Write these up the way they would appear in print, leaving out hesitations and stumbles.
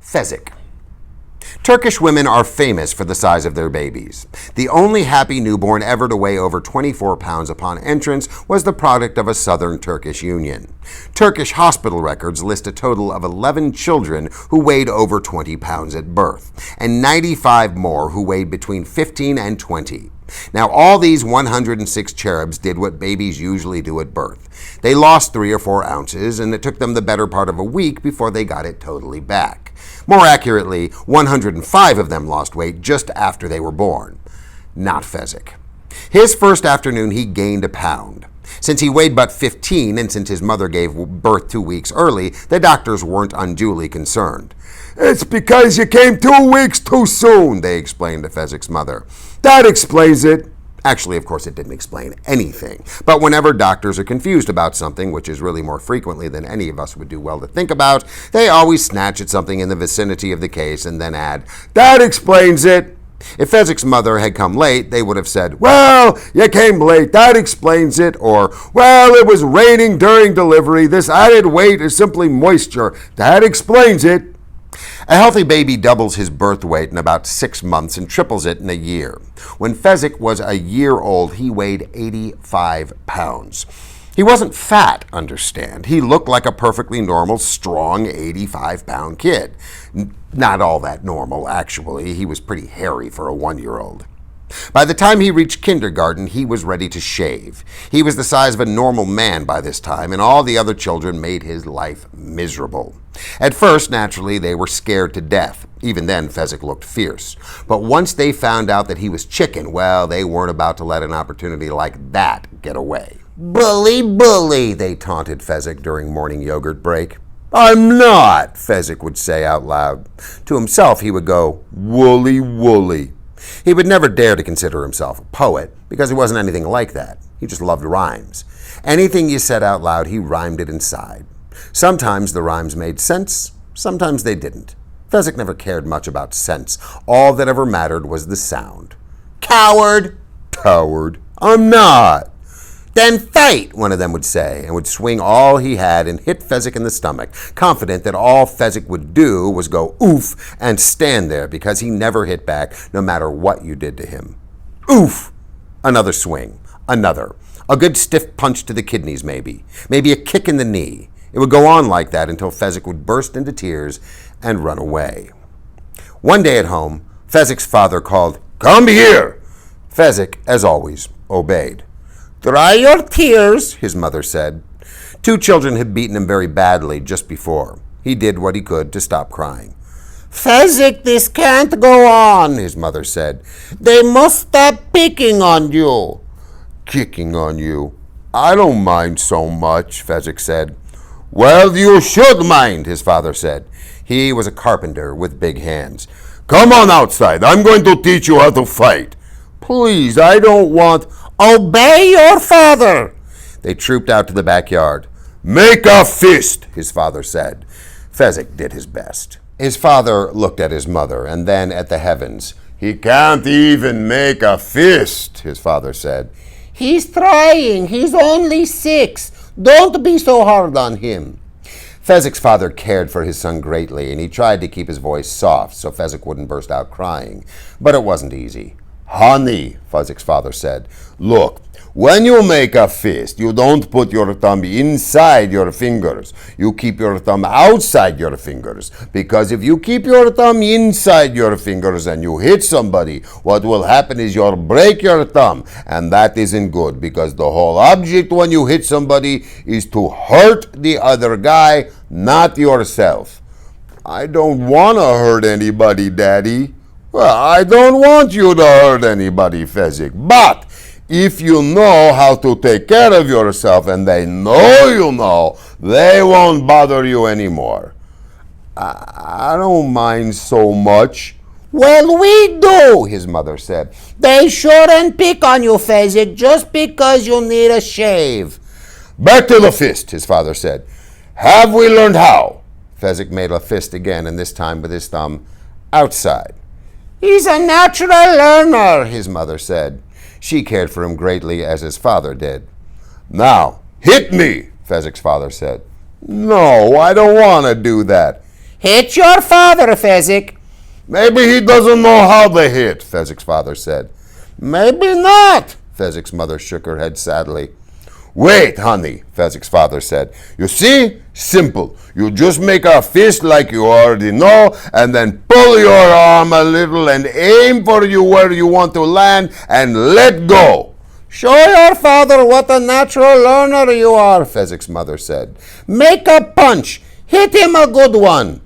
Fezzik. Turkish women are famous for the size of their babies. The only happy newborn ever to weigh over 24 pounds upon entrance was the product of a southern Turkish union. Turkish hospital records list a total of 11 children who weighed over 20 pounds at birth, and 95 more who weighed between 15 and 20. Now, all these 106 cherubs did what babies usually do at birth. They lost 3 or 4 ounces, and it took them the better part of a week before they got it totally back. More accurately, 105 of them lost weight just after they were born. Not Fezzik. His first afternoon, he gained a pound. Since he weighed but 15, and since his mother gave birth 2 weeks early, the doctors weren't unduly concerned. "It's because you came 2 weeks too soon," they explained to Fezzik's mother. "That explains it." Actually, of course, it didn't explain anything. But whenever doctors are confused about something, which is really more frequently than any of us would do well to think about, they always snatch at something in the vicinity of the case and then add, "That explains it." If Fezzik's mother had come late, they would have said, "Well, you came late, that explains it," or, "Well, it was raining during delivery, this added weight is simply moisture, that explains it." A healthy baby doubles his birth weight in about 6 months and triples it in a year. When Fezzik was a year old, he weighed 85 pounds. He wasn't fat, understand. He looked like a perfectly normal, strong 85-pound kid. Not all that normal, actually. He was pretty hairy for a 1-year-old. By the time he reached kindergarten, he was ready to shave. He was the size of a normal man by this time, and all the other children made his life miserable. At first, naturally, they were scared to death. Even then, Fezzik looked fierce. But once they found out that he was chicken, well, they weren't about to let an opportunity like that get away. "Bully, bully," they taunted Fezzik during morning yogurt break. "I'm not," Fezzik would say out loud. To himself, he would go, "Woolly, woolly." He would never dare to consider himself a poet, because he wasn't anything like that. He just loved rhymes. Anything you said out loud, he rhymed it inside. Sometimes the rhymes made sense, sometimes they didn't. Fezzik never cared much about sense. All that ever mattered was the sound. "Coward!" "Coward! I'm not!" "Then fight," one of them would say, and would swing all he had and hit Fezzik in the stomach, confident that all Fezzik would do was go oof and stand there because he never hit back no matter what you did to him. Oof! Another swing. Another. A good stiff punch to the kidneys, maybe. Maybe a kick in the knee. It would go on like that until Fezzik would burst into tears and run away. One day at home, Fezzik's father called, "Come here!" Fezzik, as always, obeyed. "Dry your tears," his mother said. 2 children had beaten him very badly just before. He did what he could to stop crying. "Fezzik, this can't go on," his mother said. "They must stop picking on you." "Kicking on you? I don't mind so much," Fezzik said. "Well, you should mind," his father said. He was a carpenter with big hands. "Come on outside. I'm going to teach you how to fight." "Please, I don't want—" "Obey your father." They trooped out to the backyard. "Make a fist," his father said. Fezzik did his best. His father looked at his mother and then at the heavens. "He can't even make a fist," his father said. "He's trying. He's only 6. Don't be so hard on him." Fezzik's father cared for his son greatly, and he tried to keep his voice soft so Fezzik wouldn't burst out crying. But it wasn't easy. "Honey," Fezzik's father said, "look, when you make a fist, you don't put your thumb inside your fingers. You keep your thumb outside your fingers. Because if you keep your thumb inside your fingers and you hit somebody, what will happen is you'll break your thumb. And that isn't good because the whole object when you hit somebody is to hurt the other guy, not yourself." "I don't want to hurt anybody, Daddy." "Well, I don't want you to hurt anybody, Fezzik, but if you know how to take care of yourself and they know you know, they won't bother you anymore." I don't mind so much." "Well, we do," his mother said. "They shouldn't pick on you, Fezzik, just because you need a shave." "Back to the fist," his father said. "Have we learned how?" Fezzik made a fist again, and this time with his thumb outside. "He's a natural learner," his mother said. She cared for him greatly, as his father did. "Now, hit me," Fezzik's father said. "No, I don't want to do that." Hit your father, Fezzik. Maybe he doesn't know how to hit, Fezzik's father said. Maybe not, Fezzik's mother shook her head sadly. Wait, honey, Fezzik's father said. You see? Simple. You just make a fist like you already know, and then pull your arm a little and aim for you where you want to land and let go. Show your father what a natural learner you are, Fezzik's mother said. Make a punch. Hit him a good one.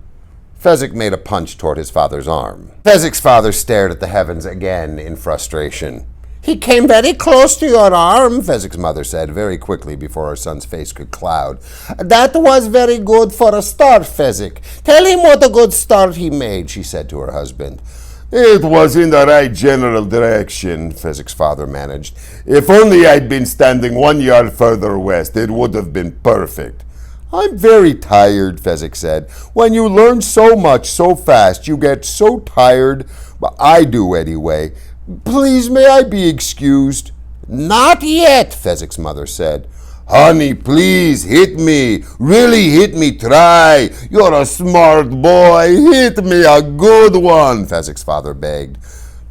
Fezzik made a punch toward his father's arm. Fezzik's father stared at the heavens again in frustration. He came very close to your arm, Fezzik's mother said very quickly before her son's face could cloud. That was very good for a start, Fezzik. Tell him what a good start he made, she said to her husband. It was in the right general direction, Fezzik's father managed. If only I'd been standing 1 yard further west, it would have been perfect. I'm very tired, Fezzik said. When you learn so much so fast, you get so tired. But I do anyway. Please, may I be excused? Not yet, Fezzik's mother said. Honey, please, hit me. Really hit me, try. You're a smart boy. Hit me a good one, Fezzik's father begged.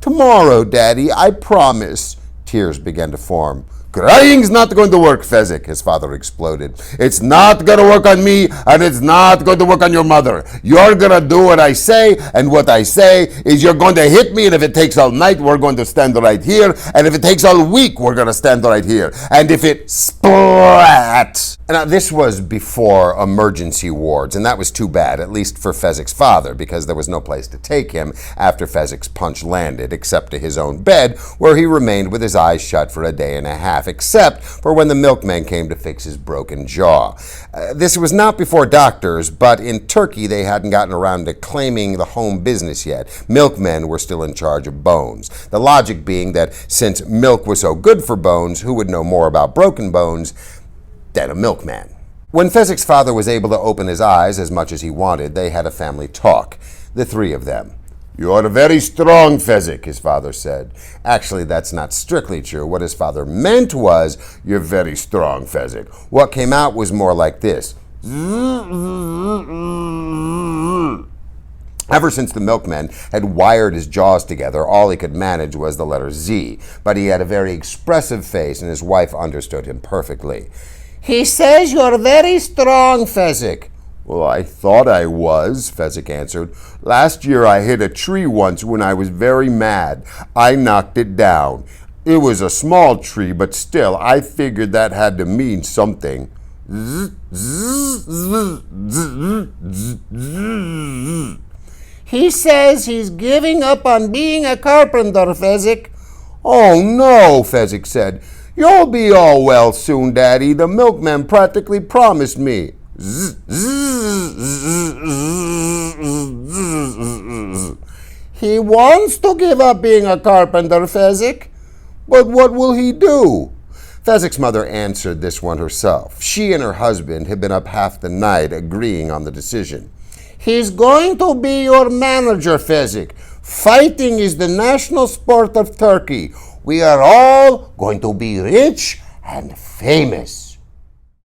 Tomorrow, Daddy, I promise. Tears began to form. Crying's not going to work, Fezzik, his father exploded. It's not going to work on me, and it's not going to work on your mother. You're going to do what I say, and what I say is you're going to hit me, and if it takes all night, we're going to stand right here, and if it takes all week, we're going to stand right here. And if it splat... Now, this was before emergency wards, and that was too bad, at least for Fezzik's father, because there was no place to take him after Fezzik's punch landed, except to his own bed, where he remained with his eyes shut for a day and a half, except for when the milkman came to fix his broken jaw. This was not before doctors, but in Turkey they hadn't gotten around to claiming the home business yet. Milkmen were still in charge of bones. The logic being that since milk was so good for bones, who would know more about broken bones than a milkman? When Fezzik's father was able to open his eyes as much as he wanted, they had a family talk, the three of them. You're very strong, Fezzik, his father said. Actually, that's not strictly true. What his father meant was, you're very strong, Fezzik. What came out was more like this. Ever since the milkman had wired his jaws together, all he could manage was the letter Z. But he had a very expressive face, and his wife understood him perfectly. He says you're very strong, Fezzik. Well, I thought I was, Fezzik answered. Last year I hit a tree once when I was very mad. I knocked it down. It was a small tree, but still, I figured that had to mean something. He says he's giving up on being a carpenter, Fezzik. Oh, no, Fezzik said. You'll be all well soon, Daddy. The milkman practically promised me. He wants to give up being a carpenter, Fezzik. But what will he do? Fezzik's mother answered this one herself. She and her husband had been up half the night agreeing on the decision. He's going to be your manager, Fezzik. Fighting is the national sport of Turkey. We are all going to be rich and famous.